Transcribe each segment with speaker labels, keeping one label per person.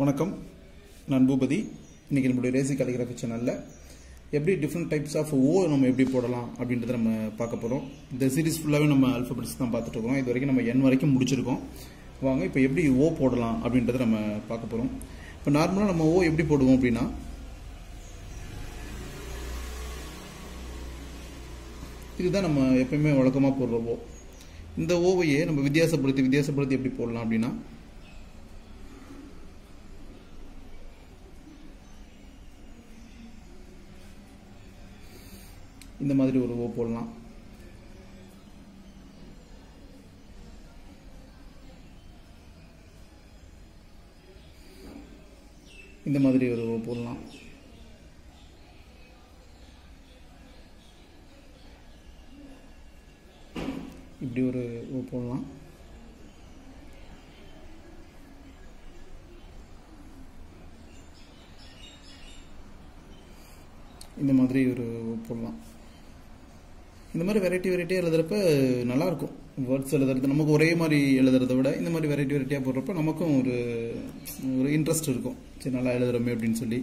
Speaker 1: வணக்கம், நான் பூபதி. இன்றைக்கி நம்மளுடைய ரேசி calligraphy சேனலில் எப்படி டிஃப்ரெண்ட் டைப்ஸ் ஆஃப் ஓ நம்ம எப்படி போடலாம் அப்படின்றத நம்ம பார்க்க போகிறோம். இந்த சீரீஸ் ஃபுல்லாகவே நம்ம ஆல்ஃபபெட்ஸ் தான் பார்த்துட்டு இருக்கோம். இது வரைக்கும் நம்ம என் வரைக்கும் முடிச்சிருக்கோம். வாங்க இப்போ எப்படி ஓ போடலாம் அப்படின்றத நம்ம பார்க்க போகிறோம். இப்போ நார்மலாக நம்ம ஓ எப்படி போடுவோம் அப்படின்னா, இதுதான் நம்ம எப்பயுமே வழக்கமாக போடுற ஓ. இந்த ஓவையே நம்ம வித்தியாசப்படுத்தி எப்படி போடலாம் அப்படின்னா, இந்த மாதிரி ஒரு ஓ போடலாம். இந்த மாதிரி ஒரு ஓ போடலாம். இப்படி ஒரு ஓ போடலாம். இந்த மாதிரி ஒரு ஓ போடலாம். இந்த மாதிரி வெரைட்டியாக எழுதுறப்ப நல்லாயிருக்கும். வேர்ட்ஸ் எழுதுறது நமக்கு ஒரே மாதிரி எழுதுறத விட இந்த மாதிரி வெரைட்டியாக போடுறப்ப நமக்கும் ஒரு இன்ட்ரெஸ்ட் இருக்கும். சரி, நல்லா எழுதுறோமே அப்படின்னு சொல்லி.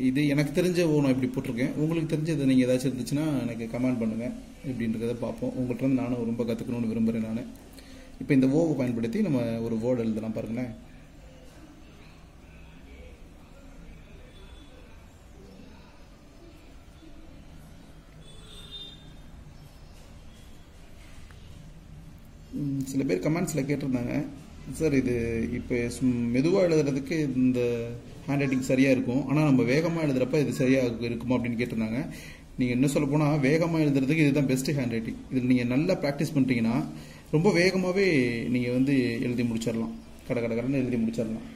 Speaker 1: இது எனக்கு தெரிஞ்ச ஓ நான் இப்படி போட்டிருக்கேன். உங்களுக்கு தெரிஞ்சது நீங்கள் ஏதாச்சும் இருந்துச்சுன்னா எனக்கு கமெண்ட் பண்ணுங்கள். இப்படின்றத பார்ப்போம். உங்கள்கிட்ட வந்து நானும் ரொம்ப கற்றுக்கணும்னு விரும்புகிறேன். நான் இப்போ இந்த ஓவை பயன்படுத்தி நம்ம ஒரு வேர்டு எழுதலாம். பாருங்களேன். சில பேர் கமெண்ட்ஸில் கேட்டிருந்தாங்க, சார் இது இப்போ மெதுவாக எழுதுறதுக்கு இந்த ஹேண்ட் ரைட்டிங் சரியாக இருக்கும், ஆனால் நம்ம வேகமாக எழுதுறப்ப இது சரியாக இருக்குமா அப்படின்னு கேட்டிருந்தாங்க. நீங்கள் என்ன சொல்ல போனால், வேகமாக எழுதுறதுக்கு இதுதான் பெஸ்ட் ஹேண்ட் ரைட்டிங். இதில் நீங்கள் நல்லா ப்ராக்டிஸ் பண்ணிட்டீங்கன்னா ரொம்ப வேகமாகவே நீங்கள் வந்து எழுதி முடிச்சிடலாம். கடன்னு எழுதி முடிச்சிடலாம்.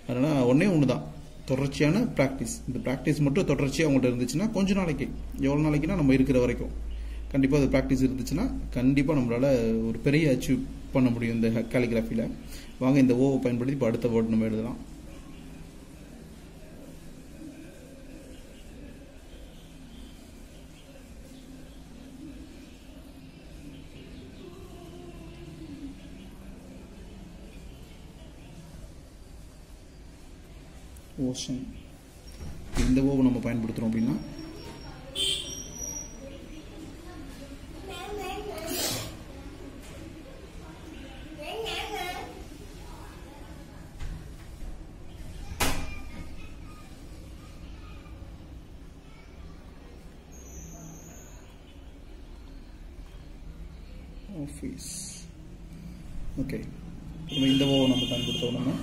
Speaker 1: அதனால் ஒன்று தான், தொடர்ச்சியான ப்ராக்டிஸ். இந்த ப்ராக்டிஸ் மட்டும் தொடர்ச்சியாக அவங்கள்ட்ட இருந்துச்சுன்னா கொஞ்சம் நாளைக்கு, எவ்வளோ நாளைக்குன்னா நம்ம இருக்கிற வரைக்கும் கண்டிப்பாக அது ப்ராக்டிஸ் இருந்துச்சுன்னா கண்டிப்பாக நம்மளால் ஒரு பெரிய அச்சீவ் பண்ண முடியும் இந்த காலிகிராஃபியில். வாங்க இந்த ஓவை பயன்படுத்தி இப்போ அடுத்த வேர்டு நம்ம எழுதலாம். ஓஷன். இந்த ஓவை நம்ம பயன்படுத்துகிறோம் அப்படின்னா, ஆஃபீஸ். ஓகே, இந்த ஓவை நம்ம பயன்படுத்துவோம். நம்ம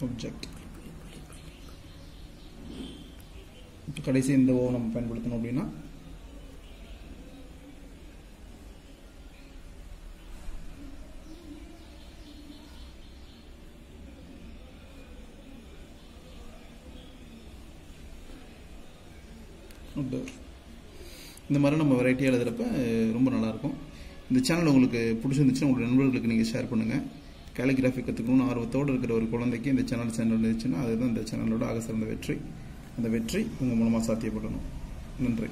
Speaker 1: ஆப்ஜெக்ட். கடைசி இந்த ஓ நம்ம பயன்படுத்தணும் அப்படின்னா, இந்த மாதிரி நம்ம வெரைட்டியாக எழுதுறப்ப ரொம்ப நல்லாயிருக்கும். இந்த சேனல் உங்களுக்கு பிடிச்சிருந்துச்சுன்னா உங்களோட நண்பர்களுக்கு நீங்கள் ஷேர் பண்ணுங்கள். காலிகிராஃபி கற்றுக்கணும்னு ஆர்வத்தோடு இருக்கிற ஒரு குழந்தைக்கு இந்த சேனல் இருந்துச்சுன்னா அதுதான் இந்த சேனலோட ஆக சிறந்த வெற்றி. அந்த வெற்றி உங்கள் மூலமாக சாத்தியப்படணும். நன்றி.